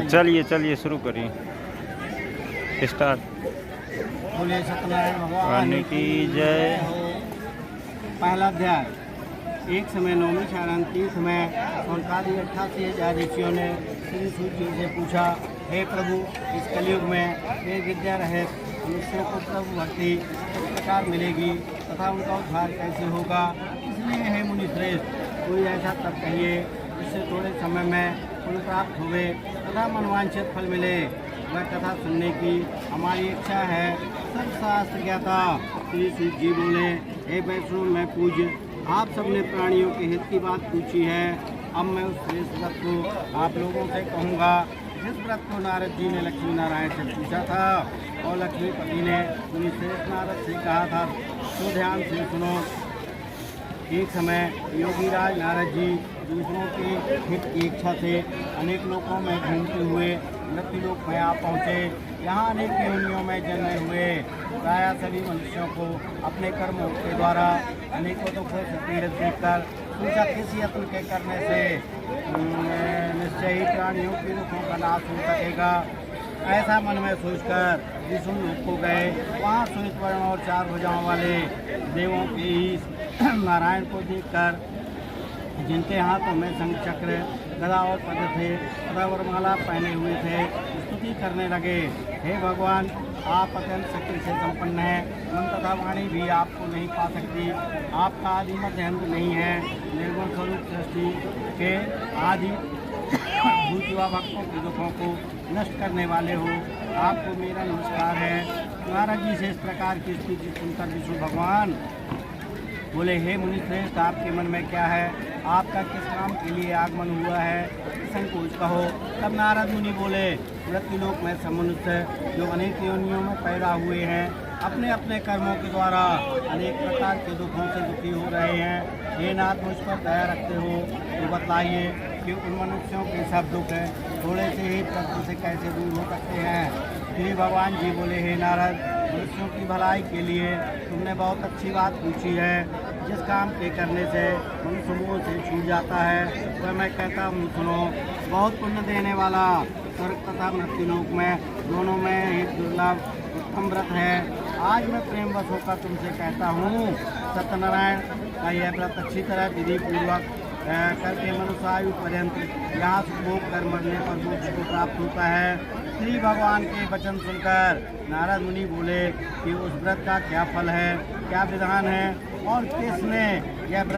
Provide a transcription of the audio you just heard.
चलिए चलिए शुरू करिए, स्टार्ट। बोले सत्यनारायण भगवान की जय। पहला अध्याय। एक समय नौमी शारंती समय 88,000 ऋषियों ने श्री सूर्य जी से पूछा, हे प्रभु, इस कलयुग में वे विद्या रहित मनुष्यों को प्रभु भक्ति किस प्रकार मिलेगी तथा उनका उद्धार कैसे होगा। इसलिए हे मुनि श्रेष्ठ, कोई ऐसा तप कहिए जिससे थोड़े समय में फल प्राप्त हुए तथा मनवांछित फल मिले। वह कथा सुनने की हमारी इच्छा है। सब शास्त्र ज्ञाता श्री सूर्य जी बोले, हे वैष्णव, मैं पूज्य, आप सबने प्राणियों के हित की बात पूछी है। अब मैं उस श्रेष्ठ व्रत को आप लोगों से कहूँगा जिस व्रत को नारद जी ने लक्ष्मी नारायण से पूछा था और लक्ष्मीपति ने मुनि श्रेष्ठ नारद से कहा था। तो ध्यान से सुनो। एक समय योगी राज नारद जी दूसरों के हित की इच्छा से अनेक लोकों में घूमते हुए मृत्युलोक में आ पहुँचे। यहाँ अनेक योनियों में जन्मे हुए प्रायः सभी मनुष्यों को अपने कर्मों के द्वारा अनेकों दुखों से पीड़ित देखकर पूछा, किसी यत्न के करने से निश्चय ही प्राणियों के दुखों का नाश हो सकेगा। ऐसा मन में सोचकर विष्णु लोक को गए। वहाँ श्वेत वर्ण और 4 भुजाओं वाले देवों के ही नारायण को देखकर, जिनके हाथों में शंख चक्र गदा और पद्म थे तथा वरमाला पहने हुए थे, स्तुति करने लगे। हे भगवान, आप अत्यंत शक्ति से संपन्न हैं। मन तथा वाणी भी आपको नहीं पा सकती। आपका आदि मध्य अंत नहीं है। निर्गुण स्वरूप सृष्टि के आदि भूतवा भक्तों के दुखों को नष्ट करने वाले हो। आपको मेरा नमस्कार है। नारद जी से इस प्रकार की स्तुति सुनकर विष्णु भगवान बोले, हे मुनि श्रेष्ठ, आपके मन में क्या है? आपका किस काम के लिए आगमन हुआ है? संकोच कहो। तब नारद मुनि बोले, मृत्युलोक में सब मनुष्य जो अनेक योनियों में पैदा हुए हैं, अपने अपने कर्मों के द्वारा अनेक प्रकार के दुखों से दुखी हो रहे हैं। हे नाथ, मुझ पर दया रखते हो तो बताइए कि उन मनुष्यों के सब दुख थोड़े से ही तत्व से कैसे दूर हो सकते हैं। श्री भगवान जी बोले, हे नारद, मनुष्यों की भलाई के लिए तुमने बहुत अच्छी बात पूछी है। जिस काम के करने से मनुष्य मोह से छूट जाता है वह मैं कहता हूँ सुनो। बहुत पुण्य देने वाला स्वर्ग तथा मृत्युलोक में दोनों में एक दुर्लभ उत्तम व्रत है। आज मैं प्रेम वश होकर तुमसे कहता हूँ, सत्यनारायण का यह व्रत अच्छी तरह विधि पूर्वक करके मनुष्य आयु पर्यंत यहाँ भोग कर मरने पर मोक्ष को प्राप्त होता है। श्री भगवान के वचन सुनकर नारद मुनि बोले कि उस व्रत का क्या फल है, क्या विधान है और किसने यह